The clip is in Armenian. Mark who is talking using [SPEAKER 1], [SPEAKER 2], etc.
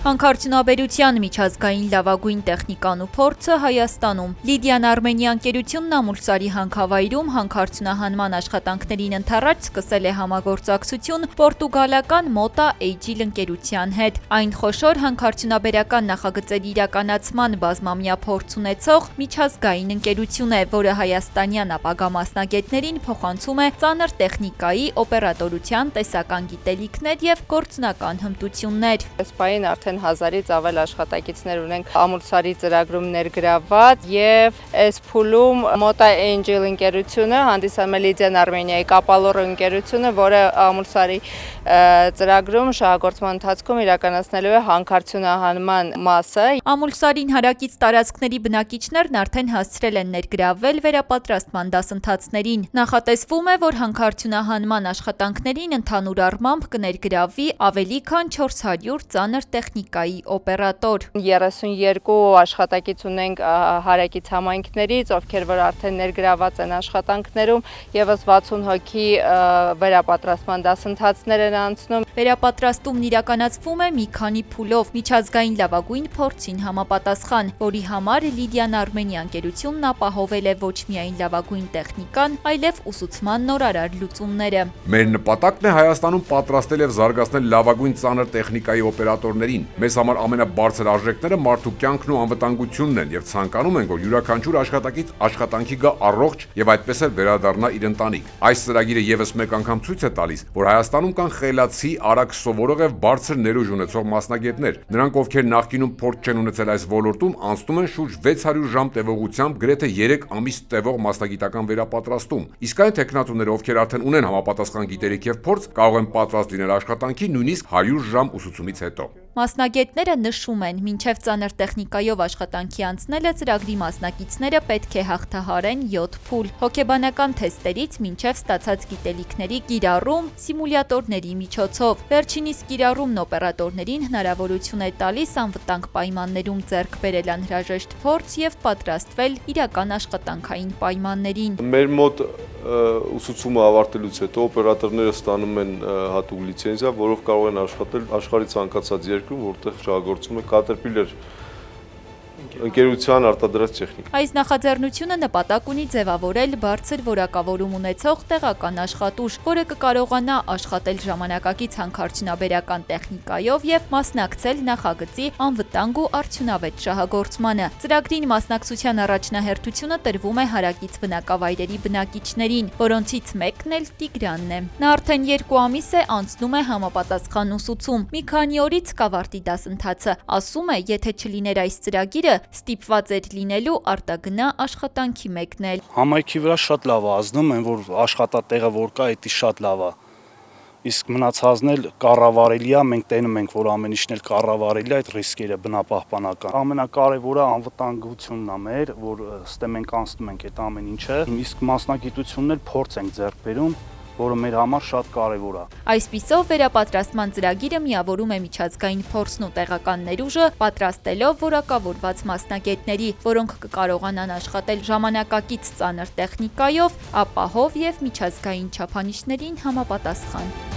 [SPEAKER 1] Հանքարդյունաբերության միջազգային լավագույն տեխնիկան ու փորձը Հայաստանում։ Լիդիան Արմենիա ընկերությունն Ամուլսարի հանքավայրում հանքարդյունահանման աշխատանքներին ընդառաջ սկսել է համագործակցություն պորտուգալական Mota Agil ընկերության հետ։ Այն խոշոր հանքարդյունաբերական նախագծերի իրականացման բազմամյա փորձ ունեցող միջազգային ընկերություն է, որը հայաստանյան ապագա մասնագետներին փոխանցում է ծանր տեխնիկայի, օպերատորության, տեսական գիտելիքներ եւ գործնական հմտություններ։
[SPEAKER 2] Այսպայն արդեն 1000-ից ավել աշխատակիցներ ունենք Ամուլսարի ծրագրում ներգրավված եւ այս փուլում Mota Agil ընկերությունը հանդիսանում է Լիդիան Արմենիայի կապալոր ընկերությունը, որը Ամուլսարի ծրագրում շահագործման ընթացքում իրականացնելու է հանքարդյունահանման մասը։
[SPEAKER 1] Ամուլսարին հարակից տարածքների բնակիչներն արդեն հասցրել են ներգրավվել վերապատրաստման դասընթացներին։ Նախատեսվում է, որ հանքարդյունահանման աշխատանքներին ընդհանուր առմամբ կներգրավվի ավելի քան 400 ծանր տեխնիկայի օպերատոր։
[SPEAKER 2] 32 աշխատակից ունենք հարակից համայնքներից, ովքեր որ արդեն ներգրաված են աշխատանքներում, եւս 60 հոգի վերապատրաստման դասընթացներ են անցնում։
[SPEAKER 1] Վերապատրաստումն իրականացվում է մի քանի փուլով միջազգային լավագույն փորձին համապատասխան, որի համար Լիդիան Արմենիա ընկերությունն ապահովել է ոչ միայն լավագույն տեխնիկան, այլև ուսուցման նորարար լուծումները։
[SPEAKER 3] Մեր նպատակն է Հայաստանում պատրաստել եւ զարգացնել լավագույն ծանր տեխնիկայի օպերատորներին։ Մեզ համար ամենաբարձր արժեքները մարդու կյանքն ու անվտանգությունն են եւ ցանկանում ենք, որ յուրաքանչյուր աշխատակից աշխատանքի գա առողջ եւ այդպես էլ վերադառնա իր ընտանիք։ Այս ծրագիրը եւս մեկ անգամ ցույց է տալիս, որ Հայաստանում կան խելացի, արագ սովորող եւ բարձր ներուժ ունեցող մասնագետներ։ Նրանք, ովքեր նախկինում փորձ չեն ունեցել այս ոլորտում, անցնում են շուրջ 600 ժամ տևողությամբ գրեթե 3 ամիս տևող մասնագիտական վերապատրաստում։ Իսկ այն տեխնատուները, ովքեր արդեն ունեն համապատասխան գիտելիք եւ փորձ, կարող են պատրաստ լինել աշխատանքի նույնիսկ 100 ժամ ուսուցումից հետո։
[SPEAKER 1] Մասնագետները նշում են, մինչև ծանր տեխնիկայով աշխատանքի անցնելը ծրագրի մասնակիցները պետք է հաղթահարեն 7 փուլ՝ հոգեբանական թեստերից մինչև ստացած գիտելիքների կիրառում սիմուլյատորների միջոցով։ Վերջինիս կիրառումն օպերատորներին հնարավորություն է տալիս անվտանգ պայմաններում ձեռք բերել անհրաժեշտ փորձ եւ պատրաստվել իրական աշխատանքային պայմաններին։
[SPEAKER 4] Մեր մոտ ուսուցումը ավարտելուց հետո օպերատորները ստանում են հատուկ լիցենզիա, որով կարող են աշխատել աշխարհի ցանկացած երկրում, որտեղ շահագործում է Caterpillar ընկերության արտադրած տեխնիկա։
[SPEAKER 1] Այս նախաձեռնությունը նպատակ ունի ձևավորել բարձր որակավորում ունեցող տեղական աշխատուժ, որը կկարողանա աշխատել ժամանակակից հանքարդյունաբերական տեխնիկայով եւ մասնակցել նախագծի անվտանգ ու արդյունավետ շահագործմանը։ Ծրագրին մասնակցության առաջնահերթությունը տրվում է հարակից բնակավայրերի բնակիչներին, որոնցից մեկն էլ Տիգրանն է։ Նա արդեն 2 ամիս է անցնում է համապատասխան ուսուցում։ Մի քանի օրից կավարտի դասընթացը։ Ասում է, եթե չլիներ այս ծրագիրը, ստիպված էր լինելու արտագնա աշխատանքի մեկնել։
[SPEAKER 5] Համայնքի վրա շատ լավ է ազդում են, որ աշխատատեղը որ կա, դա շատ լավ է։ Իսկ մնացածն էլ կառավարելի է, մենք տենում ենք, որ ամեն ինչն էլ կառավարելի է, այդ ռիսկերը բնապահպանական։ Ամենակարևորը անվտանգությունն է մեր, որ ըստ մենք անցնում ենք այդ ամեն ինչը, իսկ մասնագիտությունն էլ փորձ ենք ձեռք բերում, որը մեր համար շատ կարևոր է։
[SPEAKER 1] Այսպիսով վերապատրաստման ծրագիրը միավորում է միջազգային փորձն ու տեղական ներուժը, պատրաստելով որակավորված մասնագետների, որոնք կկարողանան աշխատել ժամանակակից ծանր տեխնիկայով, ապահով եւ միջազգային չափանիշներին համապատասխան։